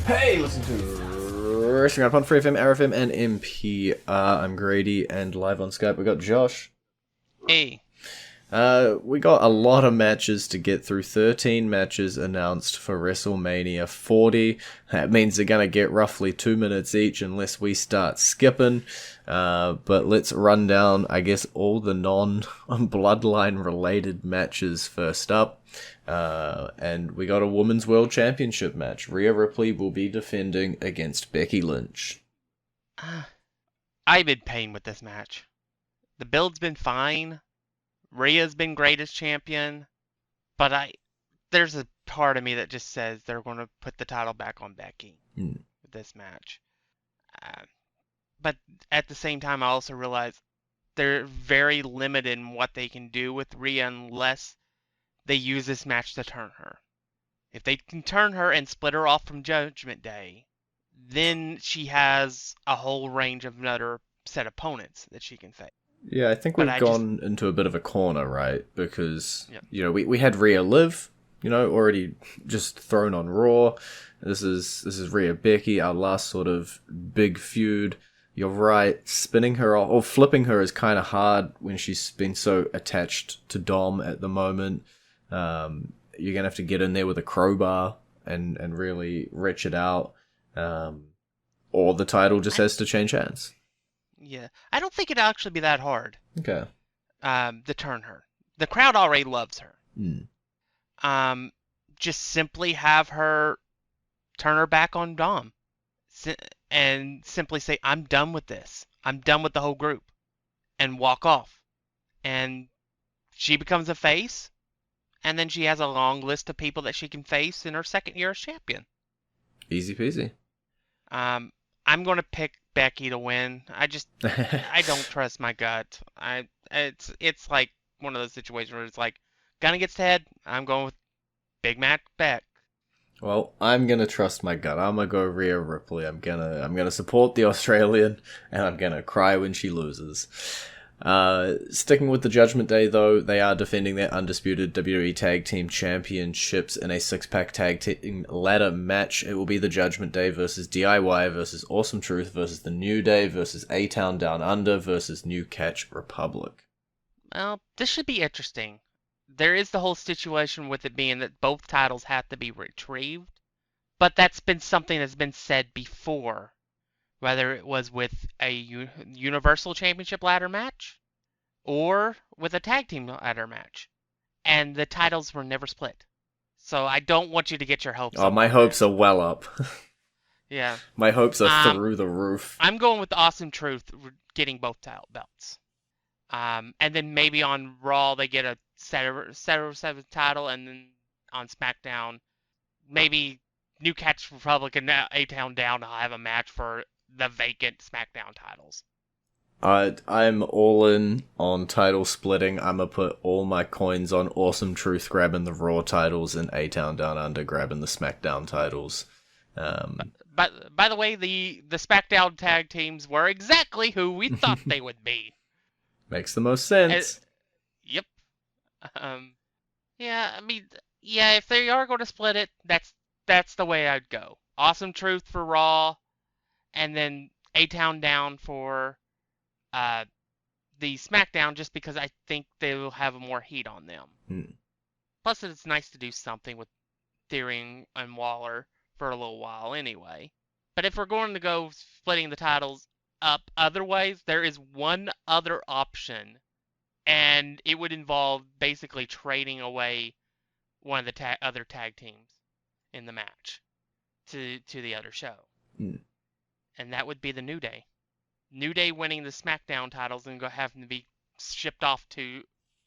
Hey, listen to Wrestling Up on FreeFM, ArrowFM, and MP. I'm Grady, and live on Skype we got Josh. Hey. We got a lot of matches to get through. 13 matches announced for WrestleMania 40. That means they're going to get roughly 2 minutes each unless we start skipping. But let's run down, I guess, all the non-Bloodline related matches first up. And we got a Women's World Championship match. Rhea Ripley will be defending against Becky Lynch. I'm in pain with this match. The build's been fine. Rhea's been great as champion, but there's a part of me that just says they're going to put the title back on Becky with this match. But at the same time, I also realize they're very limited in what they can do with Rhea unless they use this match to turn her. If they can turn her and split her off from Judgment Day, then she has a whole range of another set of opponents that she can face. Yeah, I think we've gone into a bit of a corner, right? Because, we had Rhea Liv, already just thrown on Raw. This is Rhea Becky, our last sort of big feud. You're right, spinning her off, or flipping her is kind of hard when she's been so attached to Dom at the moment. You're going to have to get in there with a crowbar and really wrench it out. Or the title just has to change hands. Yeah, I don't think it'd actually be that hard. Okay. To turn her. The crowd already loves her. Just simply have her turn her back on Dom. And simply say, I'm done with this. I'm done with the whole group. And walk off. And she becomes a face. And then she has a long list of people that she can face in her second year as champion. Easy peasy. I'm going to pick Becky to win. I don't trust my gut. It's like one of those situations where it's like, gun gets to head, I'm going with Big Mac Beck. Well, I'm gonna trust my gut. I'm gonna go Rhea Ripley. I'm gonna support the Australian, and I'm gonna cry when she loses. Sticking with the Judgment Day, though, they are defending their undisputed WWE Tag Team Championships in a 6-pack tag team ladder match. It will be the Judgment Day versus DIY versus Awesome Truth versus the New Day versus A-Town Down Under versus New Catch Republic. Well, this should be interesting. There is the whole situation with it being that both titles have to be retrieved, but that's been something that's been said before. Whether it was with a Universal Championship ladder match or with a tag team ladder match. And the titles were never split. So I don't want you to get your hopes up. Oh, my hopes are well up. Yeah. My hopes are through the roof. I'm going with the Awesome Truth getting both title belts. And then maybe on Raw they get a seven title, and then on SmackDown, maybe New Catch Republic and A-Town Down will have a match for the vacant SmackDown titles. I'm all in on title splitting. I'm gonna put all my coins on Awesome Truth grabbing the Raw titles and A-Town Down Under grabbing the SmackDown titles. But by the way, the SmackDown tag teams were exactly who we thought they would be. Makes the most sense. Yep. If they are going to split it, that's the way I'd go. Awesome Truth for Raw. And then A-Town Down for the SmackDown, just because I think they will have more heat on them. Plus, it's nice to do something with Theory and Waller for a little while anyway. But if we're going to go splitting the titles up other ways, there is one other option, and it would involve basically trading away one of the other tag teams in the match to the other show. And that would be the New Day. New Day winning the SmackDown titles and having to be shipped off to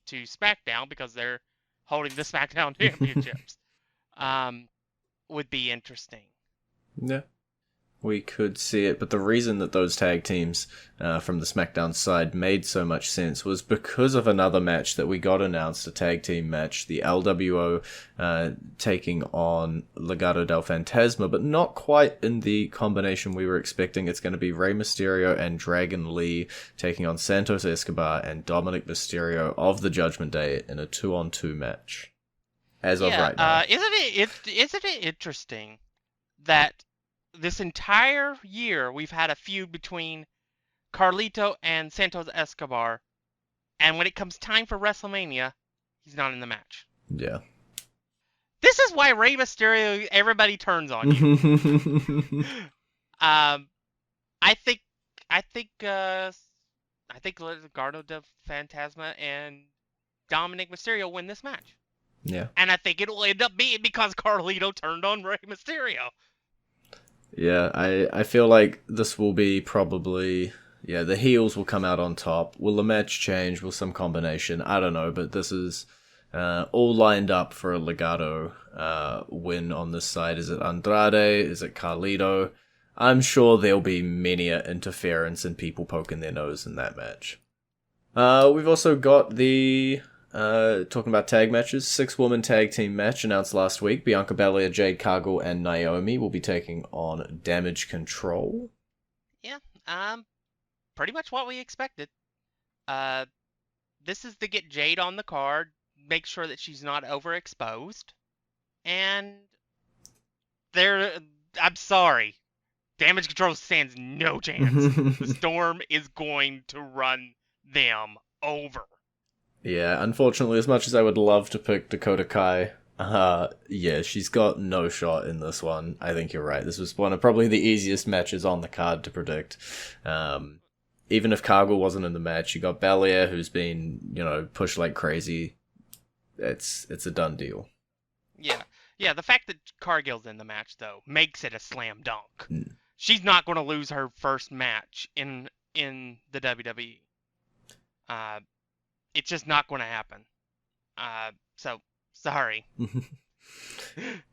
SmackDown because they're holding the SmackDown championships. Would be interesting. Yeah. We could see it, but the reason that those tag teams from the SmackDown side made so much sense was because of another match that we got announced, a tag team match, the LWO taking on Legado del Fantasma, but not quite in the combination we were expecting. It's going to be Rey Mysterio and Dragon Lee taking on Santos Escobar and Dominic Mysterio of the Judgment Day in a 2-on-2 match. As of right now. Isn't it interesting that this entire year we've had a feud between Carlito and Santos Escobar, and when it comes time for WrestleMania, he's not in the match. Yeah. This is why Rey Mysterio, everybody turns on you. I think Legado del Fantasma and Dominic Mysterio win this match. Yeah. And I think it'll end up being because Carlito turned on Rey Mysterio. Yeah, I feel like this will be probably... Yeah, the heels will come out on top. Will the match change? Will some combination? I don't know, but this is all lined up for a Legado win on this side. Is it Andrade? Is it Carlito? I'm sure there'll be many interference and people poking their nose in that match. We've also got the... talking about tag matches, 6-woman tag team match announced last week. Bianca Belair, Jade Cargill, and Naomi will be taking on Damage Control. Yeah, pretty much what we expected. This is to get Jade on the card, make sure that she's not overexposed, and I'm sorry, Damage Control stands no chance. The Storm is going to run them over. Yeah, unfortunately, as much as I would love to pick Dakota Kai, yeah, she's got no shot in this one. I think you're right. This was one of probably the easiest matches on the card to predict. Even if Cargill wasn't in the match, you got Belair, who's been, pushed like crazy. It's a done deal. Yeah. The fact that Cargill's in the match though makes it a slam dunk. She's not going to lose her first match in the WWE. It's just not going to happen. So sorry.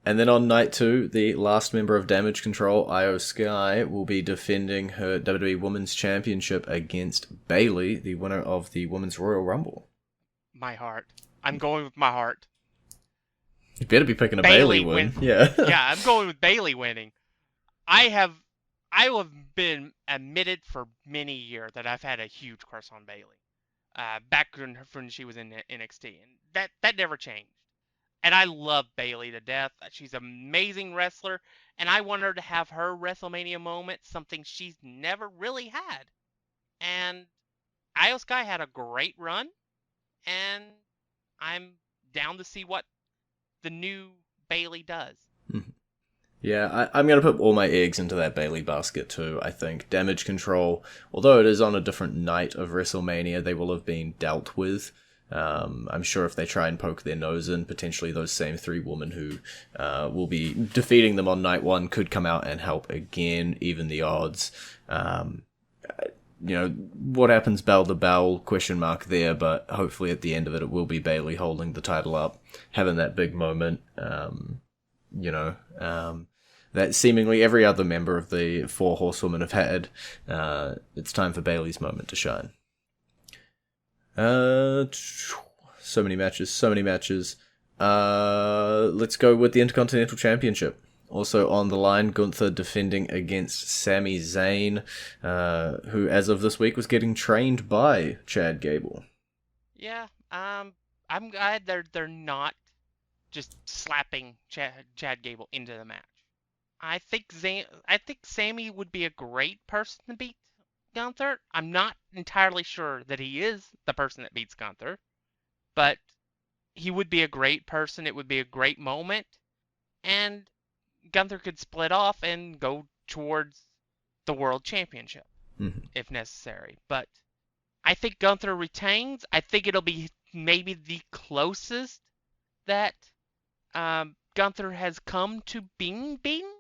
And then on night 2, the last member of Damage Control, Io Sky, will be defending her WWE Women's Championship against Bayley, the winner of the Women's Royal Rumble. My heart. I'm going with my heart. You better be picking a Bayley win. Yeah. Yeah, I'm going with Bayley winning. I have been admitted for many years that I've had a huge crush on Bayley. Back when she was in NXT, and that never changed. And I love Bayley to death. She's an amazing wrestler, and I want her to have her WrestleMania moment, something she's never really had. And Io Sky had a great run, and I'm down to see what the new Bayley does. Yeah, I'm going to put all my eggs into that Bayley basket too, I think. Damage Control, although it is on a different night of WrestleMania, they will have been dealt with. I'm sure if they try and poke their nose in, potentially those same 3 women who will be defeating them on night 1 could come out and help again, even the odds. What happens bell to bell, question mark there, but hopefully at the end of it will be Bayley holding the title up, having that big moment. That seemingly every other member of the 4 horsewomen have had. It's time for Bayley's moment to shine. So many matches. Let's go with the Intercontinental Championship. Also on the line, Gunther defending against Sami Zayn, who as of this week was getting trained by Chad Gable. Yeah, I'm glad they're not just slapping Chad Gable into the match. I think Sami would be a great person to beat Gunther. I'm not entirely sure that he is the person that beats Gunther, but he would be a great person. It would be a great moment, and Gunther could split off and go towards the World Championship if necessary. But I think Gunther retains. I think it'll be maybe the closest that Gunther has come to being beaten,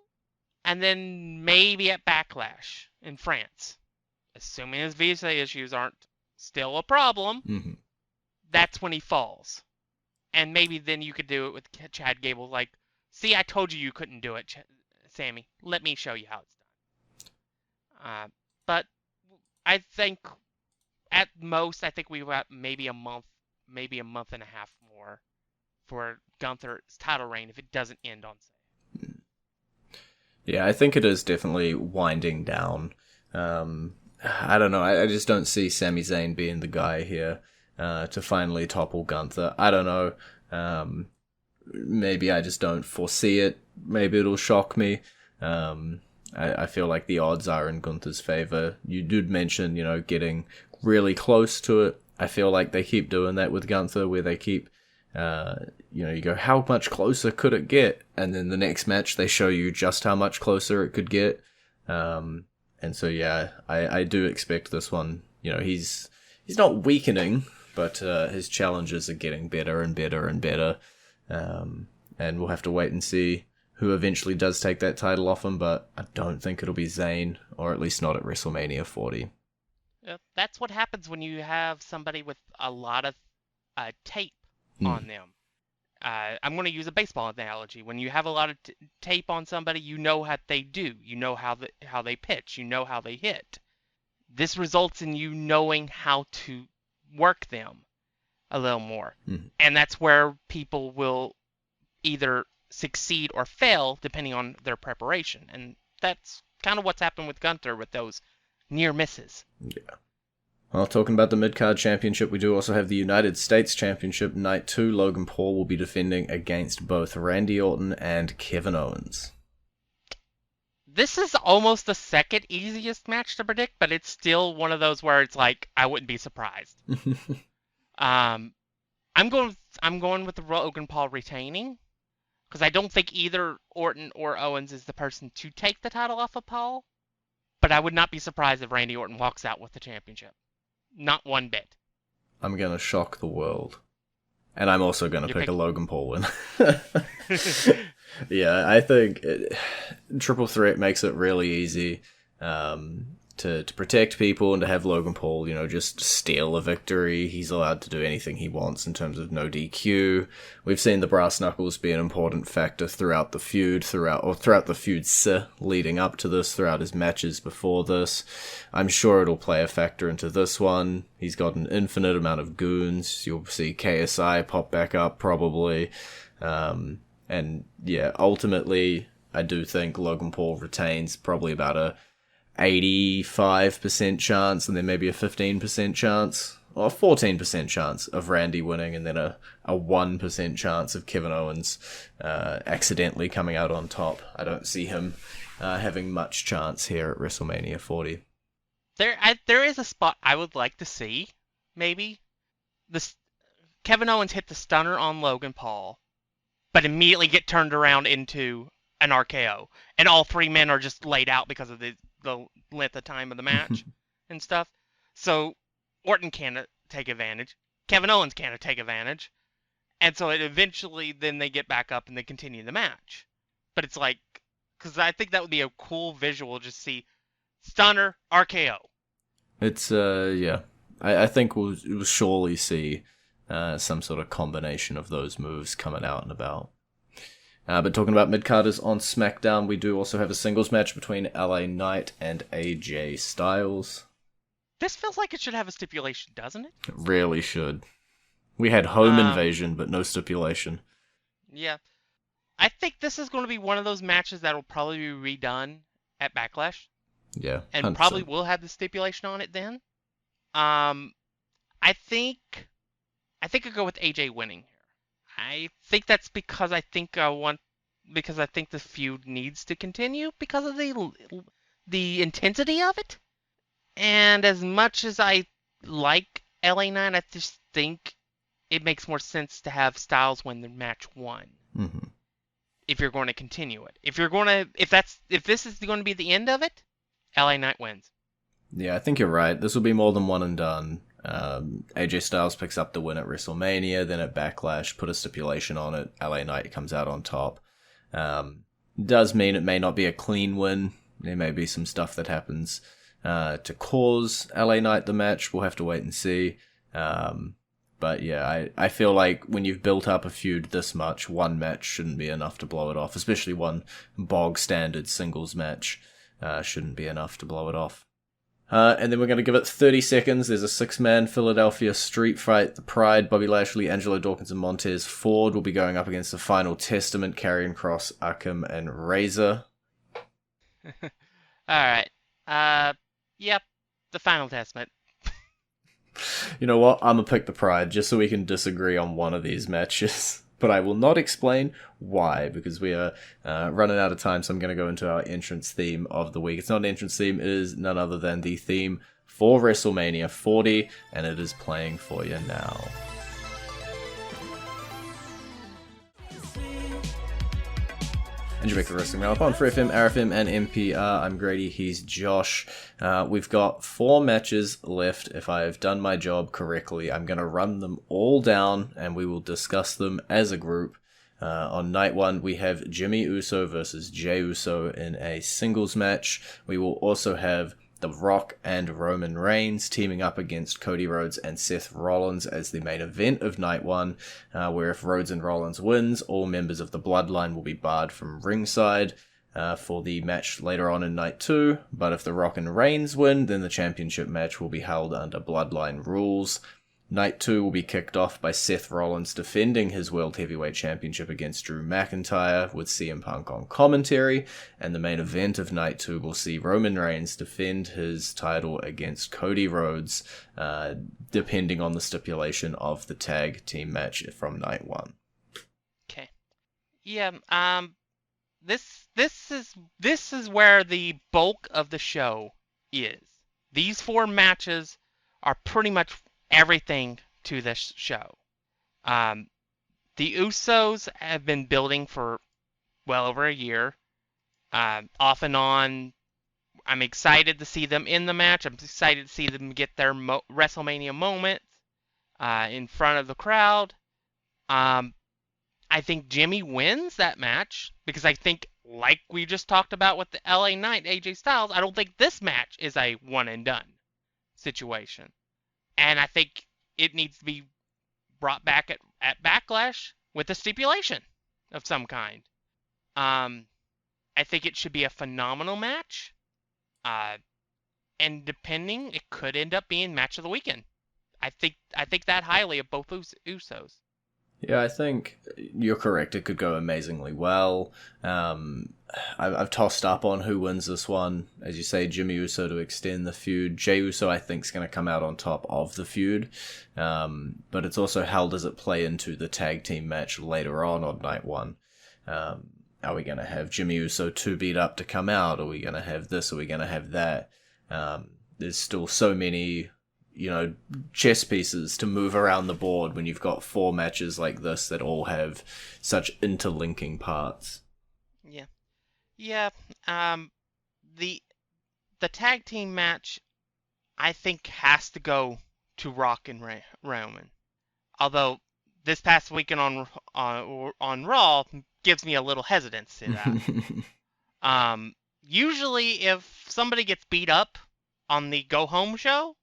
and then maybe at Backlash in France, assuming his visa issues aren't still a problem, that's when he falls. And maybe then you could do it with Chad Gable, like, see, I told you couldn't do it, Sammy. Let me show you how it's done. But I think at most, we've got maybe a month and a half more for Gunther's title reign if it doesn't end on Saturday. Yeah, I think it is definitely winding down. I don't know. I just don't see Sami Zayn being the guy here to finally topple Gunther. I don't know. Maybe I just don't foresee it. Maybe it'll shock me. I feel like the odds are in Gunther's favor. You did mention, getting really close to it. I feel like they keep doing that with Gunther, where they keep, you go, how much closer could it get? And then the next match, they show you just how much closer it could get. And so, yeah, I do expect this one. He's not weakening, but his challenges are getting better and better and better. And we'll have to wait and see who eventually does take that title off him, but I don't think it'll be Zayn, or at least not at WrestleMania 40. That's what happens when you have somebody with a lot of tape on them. I'm going to use a baseball analogy. When you have a lot of tape on somebody, you know what they do. You know how they pitch. You know how they hit. This results in you knowing how to work them a little more. And that's where people will either succeed or fail depending on their preparation. And that's kind of what's happened with Gunther with those near misses. Yeah. Well, talking about the Mid-Card Championship, we do also have the United States Championship. Night 2, Logan Paul will be defending against both Randy Orton and Kevin Owens. This is almost the second easiest match to predict, but it's still one of those where it's like, I wouldn't be surprised. I'm going with the Logan Paul retaining, because I don't think either Orton or Owens is the person to take the title off of Paul, but I would not be surprised if Randy Orton walks out with the championship. Not one bit. I'm going to shock the world. And I'm also going to pick a Logan Paul win. Yeah, I think Triple Threat makes it really easy to protect people and to have Logan Paul, just steal a victory. He's allowed to do anything he wants in terms of no DQ. We've seen the brass knuckles be an important factor throughout the feud, throughout the feuds leading up to this, throughout his matches before this. I'm sure it'll play a factor into this one. He's got an infinite amount of goons. You'll see KSI pop back up probably. And yeah, ultimately, I do think Logan Paul retains probably about a 85% chance, and then maybe a 15% chance, or a 14% chance of Randy winning, and then a 1% chance of Kevin Owens accidentally coming out on top. I don't see him having much chance here at WrestleMania 40. There is a spot I would like to see, maybe. Kevin Owens hit the stunner on Logan Paul, but immediately get turned around into an RKO, and all three men are just laid out because of the length of time of the match and stuff. So Orton can't take advantage. Kevin Owens can't take advantage. And so eventually then they get back up and they continue the match. But it's like, because I think that would be a cool visual, just see stunner, RKO. It's, yeah. I think we'll surely see some sort of combination of those moves coming out and about. But talking about mid-carders on SmackDown, we do also have a singles match between LA Knight and AJ Styles. This feels like it should have a stipulation, doesn't it? It really should. We had home invasion, but no stipulation. Yeah. I think this is going to be one of those matches that will probably be redone at Backlash. Yeah. 100%. And probably will have the stipulation on it then. I think I'll go with AJ winning. I think that's because I think the feud needs to continue because of the intensity of it. And as much as I like LA Knight, I just think it makes more sense to have Styles win the match one. Mm-hmm. If you're going to continue it. If this is going to be the end of it, LA Knight wins. Yeah, I think you're right. This will be more than one and done. AJ Styles picks up the win at WrestleMania, then at Backlash, put a stipulation on it. LA Knight comes out on top. Does mean it may not be a clean win. There may be some stuff that happens to cause LA Knight the match. We'll have to wait and see. But yeah, I feel like when you've built up a feud this much, one match shouldn't be enough to blow it off. Especially one bog standard singles match shouldn't be enough to blow it off. And then we're going to give it 30 seconds. There's a 6-man Philadelphia street fight. The Pride, Bobby Lashley, Angelo Dawkins, and Montez Ford will be going up against the Final Testament, Karrion Kross, Akam, and Razor. Alright. Yep. The Final Testament. You know what? I'm going to pick the Pride just so we can disagree on one of these matches. but I will not explain why, because we are running out of time, so I'm going to go into our entrance theme of the week. It's not an entrance theme, it is none other than the theme for WrestleMania 40, and it is playing for you now. And you make the Wrestling Roundup on FreeFM, ArrowFM, and NPR. I'm Grady, he's Josh. We've got 4 matches left. If I have done my job correctly, I'm going to run them all down, and we will discuss them as a group. On night 1, we have Jimmy Uso versus Jey Uso in a singles match. We will also have The Rock and Roman Reigns teaming up against Cody Rhodes and Seth Rollins as the main event of night 1, where if Rhodes and Rollins wins, all members of the Bloodline will be barred from ringside for the match later on in night 2, but if The Rock and Reigns win, then the championship match will be held under Bloodline rules. Night 2 will be kicked off by Seth Rollins defending his World Heavyweight Championship against Drew McIntyre with CM Punk on commentary, and the main event of Night 2 will see Roman Reigns defend his title against Cody Rhodes, depending on the stipulation of the tag team match from Night 1. Okay. Yeah, this is where the bulk of the show is. These 4 matches are pretty much everything to this show. The Usos have been building for well over a year. Off and on, I'm excited to see them in the match. I'm excited to see them get their WrestleMania moments in front of the crowd. I think Jimmy wins that match because I think, like we just talked about with the LA Knight, AJ Styles, I don't think this match is a one and done situation. And I think it needs to be brought back at Backlash with a stipulation of some kind. I think it should be a phenomenal match. And depending, it could end up being match of the weekend. I think that highly of both Usos. Yeah, I think you're correct. It could go amazingly well. I've tossed up on who wins this one. As you say, Jimmy Uso to extend the feud. Jey Uso, I think, is going to come out on top of the feud. But it's also how does it play into the tag team match later on night 1. Are we going to have Jimmy Uso too beat up to come out? Are we going to have this? Are we going to have that? There's still so many, chess pieces to move around the board when you've got 4 matches like this that all have such interlinking parts. Yeah. Yeah. The tag team match, I think, has to go to Rock and Roman. Although this past weekend on Raw gives me a little hesitance to that. Usually, if somebody gets beat up on the Go Home show,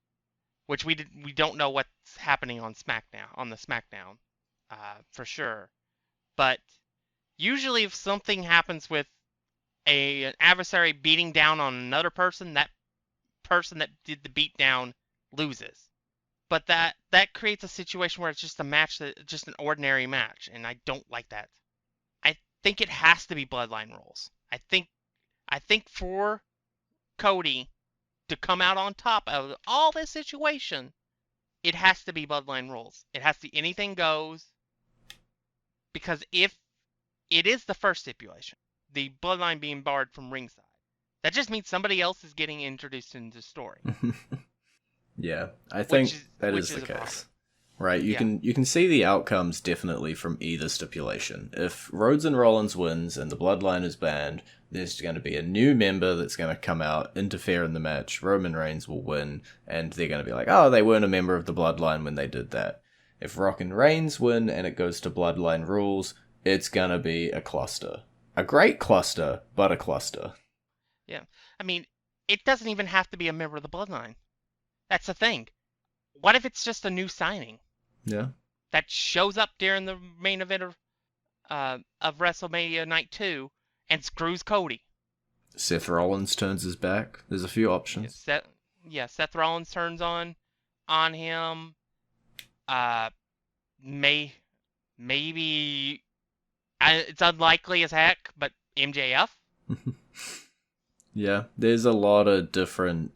which we don't know what's happening on the SmackDown, for sure. But usually, if something happens with an adversary beating down on another person, that person that did the beat down loses. But that creates a situation where it's just just an ordinary match, and I don't like that. I think it has to be Bloodline rules. I think for Cody to come out on top of all this situation, it has to be Bloodline rules. It has to be anything goes. Because if it is the first stipulation, the Bloodline being barred from ringside, that just means somebody else is getting introduced into the story. Yeah, I think that is the case. Right, you can see the outcomes definitely from either stipulation. If Rhodes and Rollins wins and the Bloodline is banned, there's going to be a new member that's going to come out, interfere in the match, Roman Reigns will win, and they're going to be like, oh, they weren't a member of the Bloodline when they did that. If Rock and Reigns win and it goes to Bloodline rules, it's going to be a cluster. A great cluster, but a cluster. Yeah, I mean, it doesn't even have to be a member of the Bloodline. That's the thing. What if it's just a new signing? Yeah. That shows up during the main event of WrestleMania Night 2 and screws Cody. Seth Rollins turns his back. There's a few options. Seth Rollins turns on him. Maybe it's unlikely as heck, but MJF. Yeah, there's a lot of different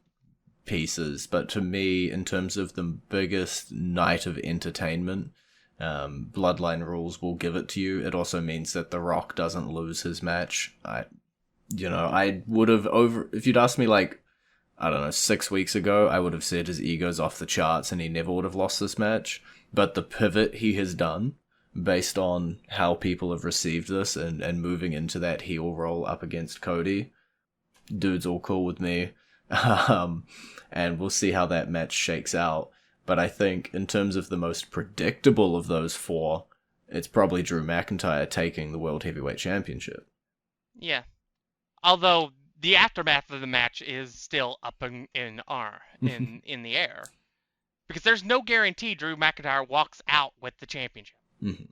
pieces, but to me, in terms of the biggest night of entertainment, Bloodline rules will give it to you. It also means that The Rock doesn't lose his match. I would have if you'd asked me like, I don't know, 6 weeks ago, I would have said his ego's off the charts and he never would have lost this match. But the pivot he has done, based on how people have received this and moving into that heel role up against Cody, dude's all cool with me. And we'll see how that match shakes out. But I think in terms of the most predictable of those four, it's probably Drew McIntyre taking the World Heavyweight Championship. Yeah. Although the aftermath of the match is still up in the air. Because there's no guarantee Drew McIntyre walks out with the championship. Mm-hmm.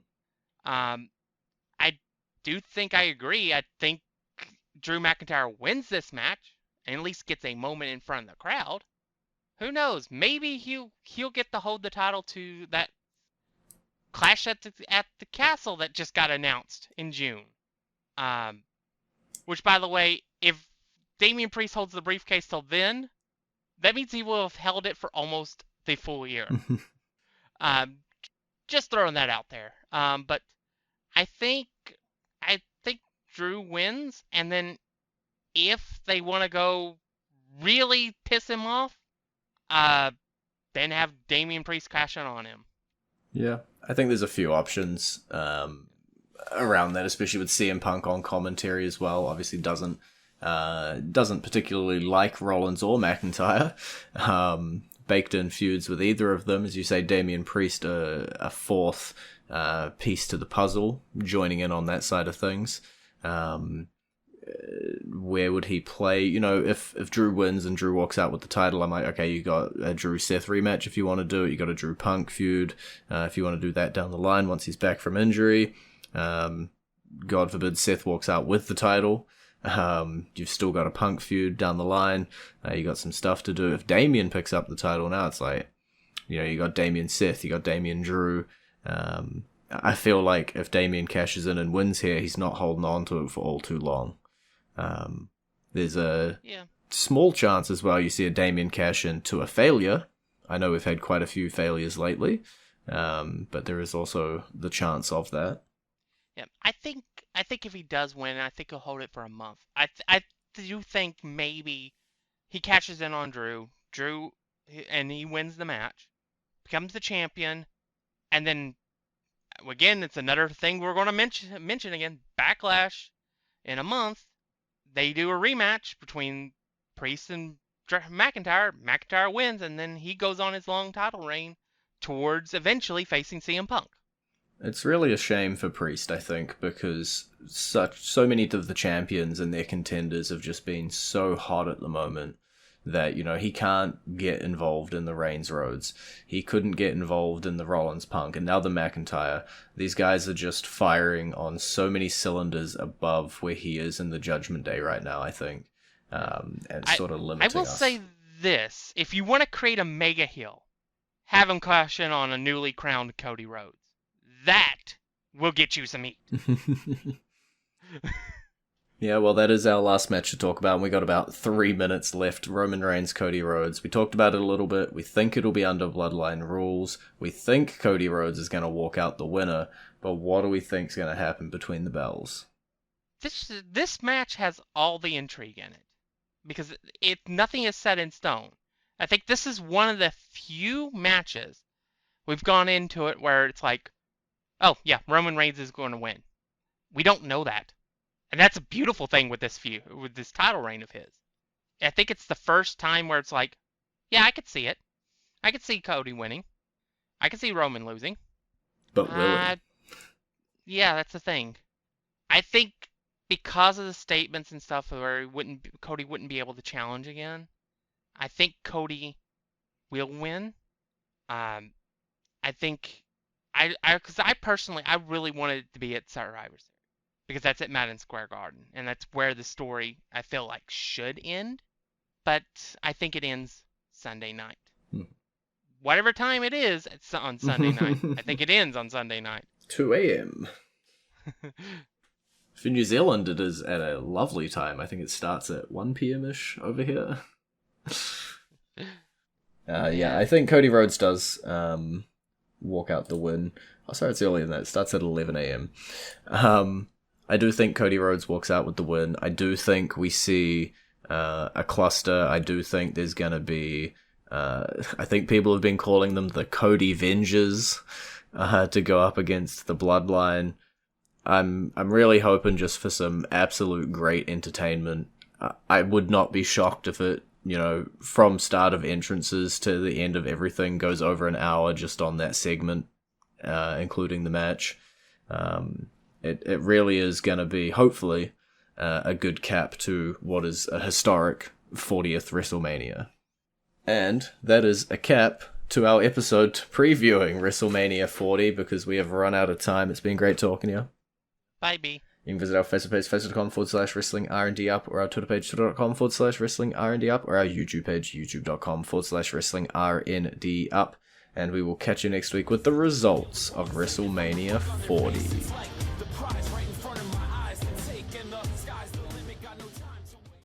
I do think I agree. I think Drew McIntyre wins this match and at least gets a moment in front of the crowd. Who knows? Maybe he'll get to hold the title to that Clash at the Castle that just got announced in June. Which, by the way, if Damian Priest holds the briefcase till then, that means he will have held it for almost the full year. Just throwing that out there. But I think Drew wins, and then if they want to go really piss him off, then have Damian Priest cash in on him. Yeah, I think there's a few options around that, especially with CM Punk on commentary as well. Obviously doesn't particularly like Rollins or McIntyre. Baked in feuds with either of them. As you say, Damian Priest, a fourth piece to the puzzle, joining in on that side of things. Where would he play? You know, if Drew wins and Drew walks out with the title, I'm like, okay, you got a Drew-Seth rematch if you want to do it. You got a Drew-Punk feud if you want to do that down the line once he's back from injury. God forbid Seth walks out with the title. You've still got a Punk feud down the line. You got some stuff to do. If Damian picks up the title now, it's like, you know, you got Damian Seth, you got Damian Drew. I feel like if Damian cashes in and wins here, he's not holding on to it for all too long. There's a small chance as well you see a Damian cash in to a failure. I know we've had quite a few failures lately, but there is also the chance of that. Yeah, I think if he does win, I think he'll hold it for a month. I do think maybe he cashes in on Drew, and he wins the match, becomes the champion, and then again, it's another thing we're going to mention again. Backlash in a month. They do a rematch between Priest and McIntyre. McIntyre wins, and then he goes on his long title reign towards eventually facing CM Punk. It's really a shame for Priest, I think, because so many of the champions and their contenders have just been so hot at the moment that, you know, he can't get involved in the Reigns Rhodes. He couldn't get involved in the Rollins Punk, and now the McIntyre. These guys are just firing on so many cylinders above where he is in the Judgment Day right now, I think, and sort of limiting us. I will say this. If you want to create a mega heel, have him cash in on a newly crowned Cody Rhodes. That will get you some heat. Yeah, well, that is our last match to talk about, and we got about 3 minutes left. Roman Reigns, Cody Rhodes. We talked about it a little bit. We think it'll be under Bloodline rules. We think Cody Rhodes is going to walk out the winner, but what do we think is going to happen between the bells? This match has all the intrigue in it, because nothing is set in stone. I think this is one of the few matches we've gone into it where it's like, oh, yeah, Roman Reigns is going to win. We don't know that. And that's a beautiful thing with this title reign of his. I think it's the first time where it's like, yeah, I could see it. I could see Cody winning. I could see Roman losing. But will he? Yeah, that's the thing. I think because of the statements and stuff where Cody wouldn't be able to challenge again, I think Cody will win. I think because I personally really wanted it to be at Survivor Series. Because that's at Madison Square Garden, and that's where the story, I feel like, should end. But I think it ends Sunday night. Whatever time it is, it's on Sunday night. I think it ends on Sunday night. 2 a.m. For New Zealand, it is at a lovely time. I think it starts at 1 p.m.-ish over here. Yeah, I think Cody Rhodes does walk out the win. Oh, sorry, it's earlier than that. It starts at 11 a.m. I do think Cody Rhodes walks out with the win. I do think we see a cluster. I do think there's going to be... I think people have been calling them the Cody Vengers to go up against the Bloodline. I'm really hoping just for some absolute great entertainment. I would not be shocked if it, from start of entrances to the end of everything goes over an hour just on that segment, including the match. It really is going to be, hopefully, a good cap to what is a historic 40th WrestleMania. And that is a cap to our episode previewing WrestleMania 40 because we have run out of time. It's been great talking to you. Bye, B. You can visit our Facebook page, facebook.com/wrestling R&D up, or our Twitter page, twitter.com/wrestling R&D up, or our YouTube page, youtube.com/wrestling RND up. And we will catch you next week with the results of WrestleMania 40.